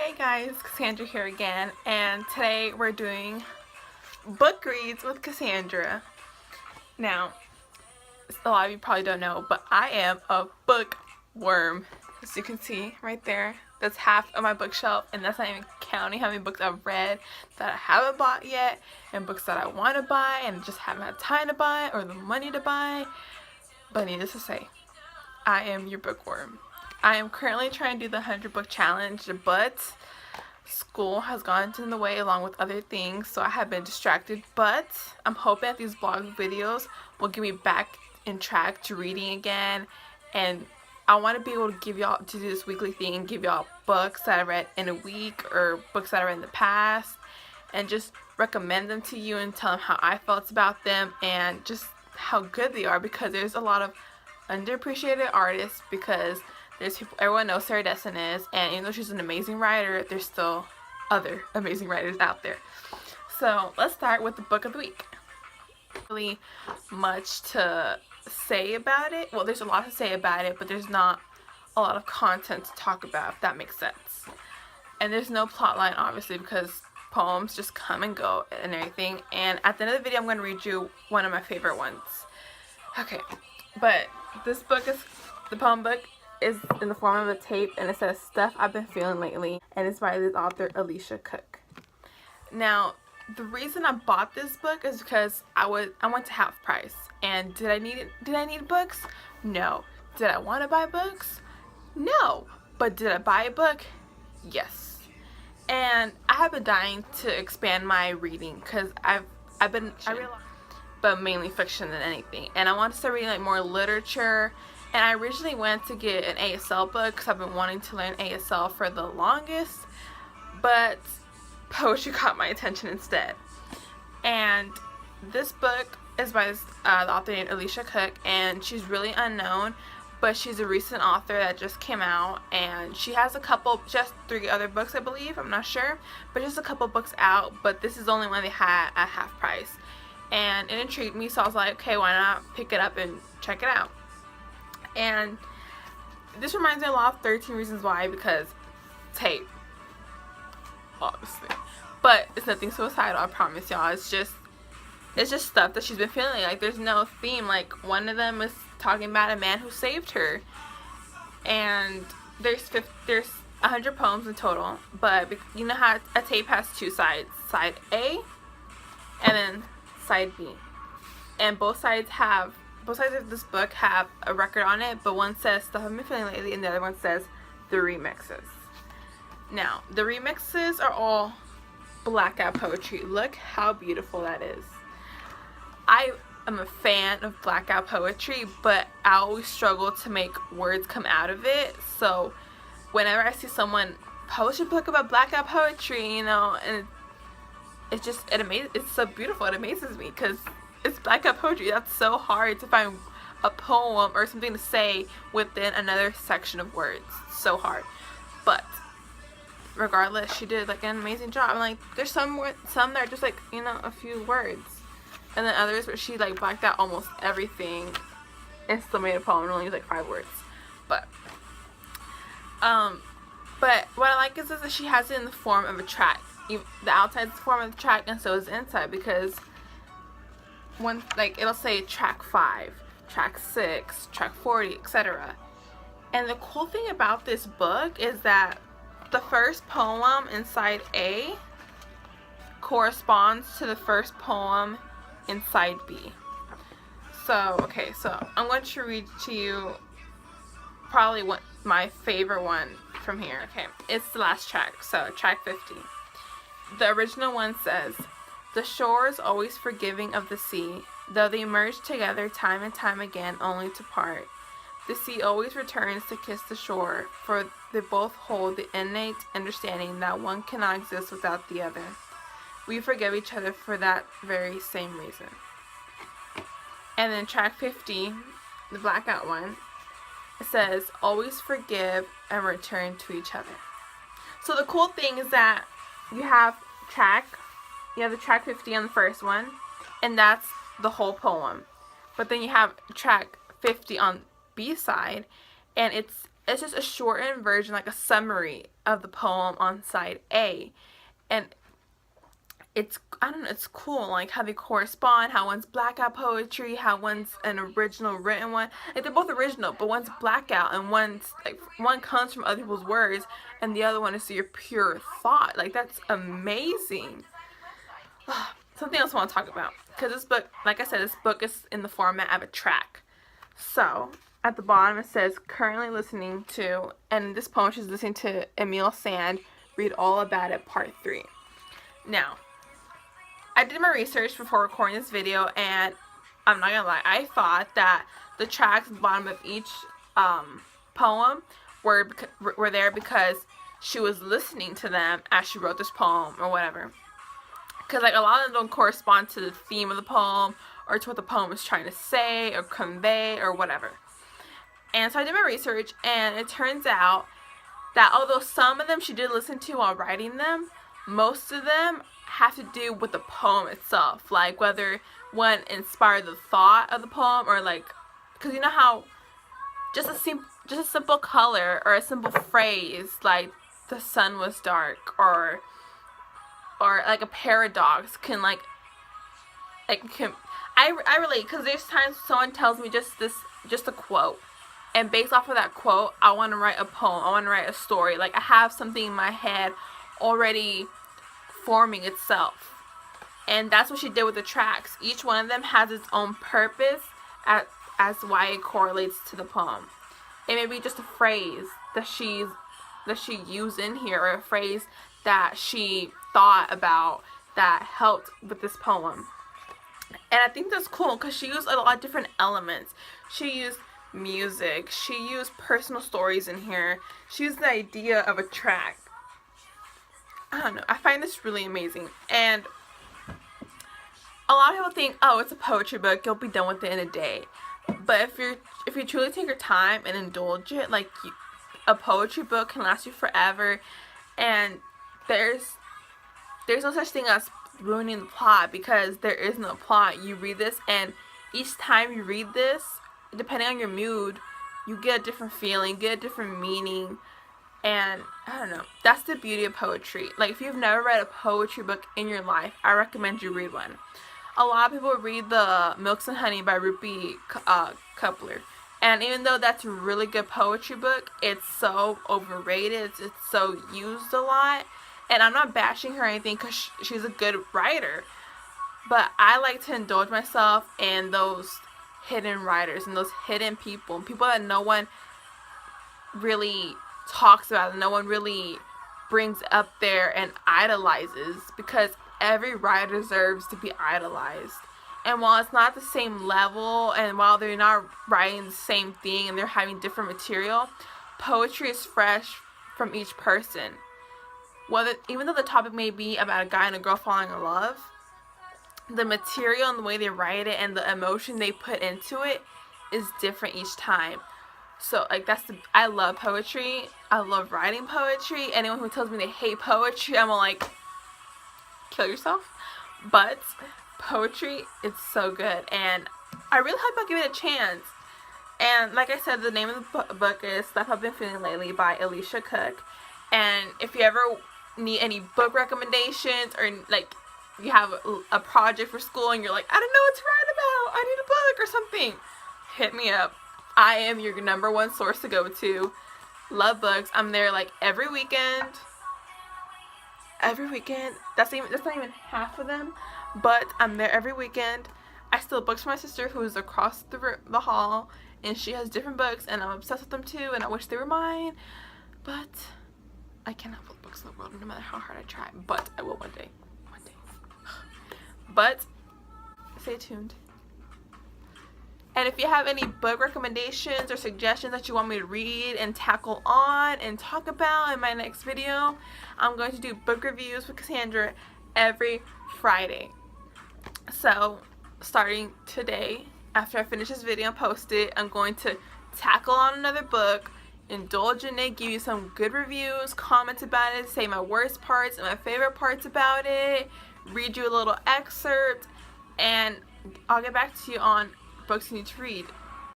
Hey guys, Cassandra here again, and today we're doing book reads with Cassandra. Now, a lot of you probably don't know, but I am a bookworm. As you can see right there, that's half of my bookshelf, and that's not even counting how many books I've read that I haven't bought yet, and books that I want to buy and just haven't had time to buy or the money to buy. But needless to say, I am your bookworm. I am currently trying to do the 100 book challenge, but school has gotten in the way along with other things, so I have been distracted. But I'm hoping that these blog videos will get me back in track to reading again, and I want to be able to give y'all to do this weekly thing and give y'all books that I read in a week or books that I read in the past, and just recommend them to you and tell them how I felt about them and just how good they are, because there's a lot of underappreciated artists, because there's people, everyone knows Sarah Dessen is, and even though she's an amazing writer, there's still other amazing writers out there. So let's start with the book of the week. Really much to say about it. Well, there's a lot to say about it, but there's not a lot of content to talk about, if that makes sense. And there's no plot line, obviously, because poems just come and go and everything. And at the end of the video, I'm going to read you one of my favorite ones. Okay, but this book is, the poem book is in the form of a tape, and it says Stuff I've Been Feeling Lately, and it's by this author Alicia Cook. Now, the reason I bought this book is because I went to half price, and did I need books? No. Did I want to buy books? No. But did I buy a book? Yes. And I have been dying to expand my reading, because I realized, but mainly fiction than anything, and I want to start reading like more literature. And I originally went to get an ASL book because I've been wanting to learn ASL for the longest, but poetry caught my attention instead. And this book is by the author named Alicia Cook, and she's really unknown, but she's a recent author that just came out, and she has just 3 other books, I believe, I'm not sure, but just a couple books out, but this is the only one they had at half price. And it intrigued me, so I was like, okay, why not pick it up and check it out. And this reminds me a lot of 13 Reasons Why, because tape, obviously, but it's nothing suicidal, I promise y'all. It's just stuff that she's been feeling. Like, there's no theme. Like, one of them is talking about a man who saved her, and there's 100 poems in total, but you know how a tape has 2 sides, side A and then side B, and both sides of this book have a record on it, but one says Stuff I've Been Feeling Lately, and the other one says the remixes. Now, the remixes are all blackout poetry. Look how beautiful that is. I am a fan of blackout poetry, but I always struggle to make words come out of it. So whenever I see someone post a book about blackout poetry, you know, and it's so beautiful. It amazes me, because it's blackout poetry. That's so hard to find a poem or something to say within another section of words. So hard. But regardless, she did like an amazing job. And like, there's some that are just like, you know, a few words, and then others where she like blacked out almost everything and still made a poem and only used like 5 words. But what I like is that she has it in the form of a track. The outside is the form of the track, and so is the inside, because like, it'll say track 5, track 6, track 40, etc. And the cool thing about this book is that the first poem inside A corresponds to the first poem inside B. So, okay, so I'm going to read to you probably my favorite one from here. Okay, it's the last track, so track 50. The original one says, "The shore is always forgiving of the sea, though they merge together time and time again only to part. The sea always returns to kiss the shore, for they both hold the innate understanding that one cannot exist without the other. We forgive each other for that very same reason." And then track 50, the blackout one, it says, "Always forgive and return to each other." So the cool thing is that you have the track 50 on the first one, and that's the whole poem. But then you have track 50 on B side, and it's it's just a shortened version, like a summary of the poem on side A. And it's, I don't know, it's cool, like how they correspond, how one's blackout poetry, how one's an original written one. Like they're both original, but one's blackout and one's like, one comes from other people's words and the other one is your pure thought. Like that's amazing. Something else I want to talk about, because this book, like I said, this book is in the format of a track. So at the bottom it says currently listening to, and this poem she's listening to Emile Sand, Read All About It Part 3. Now, I did my research before recording this video, and I'm not gonna lie, I thought that the tracks at the bottom of each poem were there because she was listening to them as she wrote this poem or whatever. Because like a lot of them don't correspond to the theme of the poem or to what the poem is trying to say or convey or whatever. And so I did my research, and it turns out that although some of them she did listen to while writing them, most of them have to do with the poem itself, like whether one inspired the thought of the poem or like, because you know how just a simple color or a simple phrase like the sun was dark or like a paradox can I relate, because there's times someone tells me just a quote, and based off of that quote I want to write a poem, I want to write a story, like I have something in my head already forming itself. And that's what she did with the tracks. Each one of them has its own purpose as why it correlates to the poem. It may be just a phrase that she used in here, or a phrase that she thought about that helped with this poem. And I think that's cool because she used a lot of different elements. She used music, she used personal stories in here, she used the idea of a track. I don't know, I find this really amazing. And a lot of people think, oh, it's a poetry book, you'll be done with it in a day. But if you truly take your time and indulge it, like a poetry book can last you forever. And there's no such thing as ruining the plot, because there is no plot. You read this, and each time you read this, depending on your mood, you get a different feeling, get a different meaning. And I don't know, that's the beauty of poetry. Like if you've never read a poetry book in your life, I recommend you read one. A lot of people read the Milks and Honey by Rupi Kaur, and even though that's a really good poetry book, it's so overrated, it's so used a lot. And I'm not bashing her or anything, because she's a good writer, but I like to indulge myself in those hidden writers and those hidden people that no one really talks about and no one really brings up there and idolizes, because every writer deserves to be idolized. And while it's not the same level, and while they're not writing the same thing and they're having different material, poetry is fresh from each person. Even though the topic may be about a guy and a girl falling in love, the material and the way they write it and the emotion they put into it is different each time. So like I love poetry. I love writing poetry. Anyone who tells me they hate poetry, I'm like, kill yourself. But poetry, it's so good, and I really hope I'll give it a chance. And like I said, the name of the book is Stuff I've Been Feeling Lately by Alicia Cook. And if you ever need any book recommendations, or like you have a project for school and you're like, I don't know what to write about, I need a book or something, hit me up. I am your #1 source to go to. Love books. I'm there like every weekend. That's not even half of them, but I'm there every weekend. I steal books from my sister, who's across the hall, and she has different books, and I'm obsessed with them too, and I wish they were mine, but I cannot put books in the world no matter how hard I try. But I will one day. But stay tuned. And if you have any book recommendations or suggestions that you want me to read and tackle on and talk about in my next video, I'm going to do book reviews with Cassandra every Friday. So starting today, after I finish this video and post it, I'm going to tackle on another book, indulge in it, give you some good reviews, comments about it, say my worst parts and my favorite parts about it, read you a little excerpt, and I'll get back to you on books you need to read.